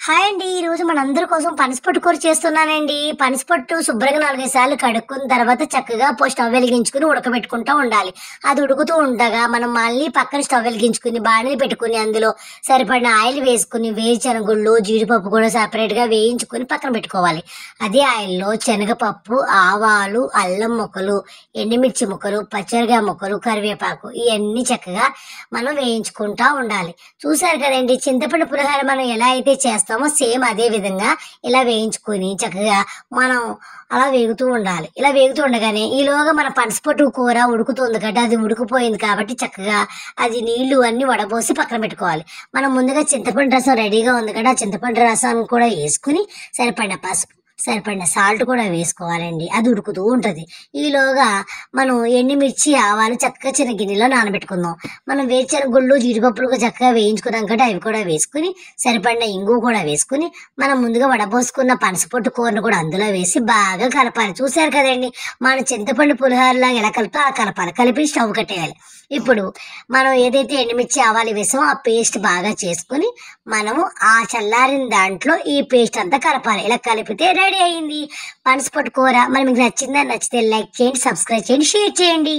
Hi అండి. ఈరోజు మనందరి కోసం పనసపొట్టు కూర చేస్తున్నానండి. పనసపొట్టు శుభ్రంగా 4, 5 సార్లు కడుక్కున్న తర్వాత చక్కగా స్టవ్ వెలిగించుకొని ఉడకబెట్టుకుంటా ఉండాలి. అది ఉడుకుతూ ఉండగా మనం మళ్ళీ పక్కన స్టవ్ వెలిగించుకొని బాణలి పెట్టుకొని అందులో సరిపడిన ఆయిల్ వేసుకొని వేరుశనగుళ్ళు, జీడిపప్పు కూడా సెపరేట్‌గా వేయించుకొని పక్కన పెట్టుకోవాలి. అదే ఆయిల్‌లో శనగపప్పు, ఆవాలు, అల్లం ముక్కలు, ఎండుమిర్చి ముక్కలు, పచ్చిమిరపకాయ ముక్కలు, కరివేపాకు ఇయన్నీ చక్కగా మనం వేయించుకుంటా ఉండాలి. చూసారు కదండీ! చింతపండు పులిహోర మనం ఎలా అయితే చేస్తామో సేమ్ అదే విధంగా ఇలా వేయించుకొని చక్కగా మనం అలా వేగుతూ ఉండాలి. ఇలా వేగుతూ ఉండగానే ఈలోగా మన పనసపొట్టు కూర ఉడుకుతుంది కదా! అది ఉడికిపోయింది కాబట్టి చక్కగా అది నీళ్లు అన్నీ వడబోసి పక్కన పెట్టుకోవాలి. మనం ముందుగా చింతపండు రసం రెడీగా ఉంది కదా! ఆ చింతపండు రసం కూడా యేసుకొని సరిపడిన పసుపు, సరిపడిన సాల్ట్ కూడా వేసుకోవాలండి. అది ఉడుకుతూ ఉంటది. ఈలోగా మనం ఎండుమిర్చి, ఆవాలు చక్కగా చిన్న గిన్నెలో నానబెట్టుకుందాం. మనం వేరుశనగ గుళ్ళు, జీడిపప్పులు చక్కగా వేయించుకున్నాం కదా! అవి కూడా వేసుకొని, సరిపడిన ఇంగువ కూడా వేసుకొని, మనం ముందుగా వడబోసుకున్న పనసపొట్టు కూరను కూడా అందులో వేసి బాగా కలపాలి. చూసారు కదండీ! మన చింతపండు పులిహోరలాగా ఎలా కలుపుతో ఆ కలపాలి. కలిపి స్టవ్ కట్టేయాలి. ఇప్పుడు మనం ఏదైతే ఎండుమిర్చి, ఆవాలు వేసామో ఆ పేస్ట్ బాగా చేసుకొని, మనము ఆ చల్లారిన దాంట్లో ఈ పేస్ట్ అంతా కలపాలి. ఇలా కలిపితే రెడీ అయింది పనసపొట్టు కూర. మరి మీకు నచ్చిందా? నచ్చితే లైక్ చేయండి, సబ్స్క్రైబ్ చేయండి, షేర్ చేయండి.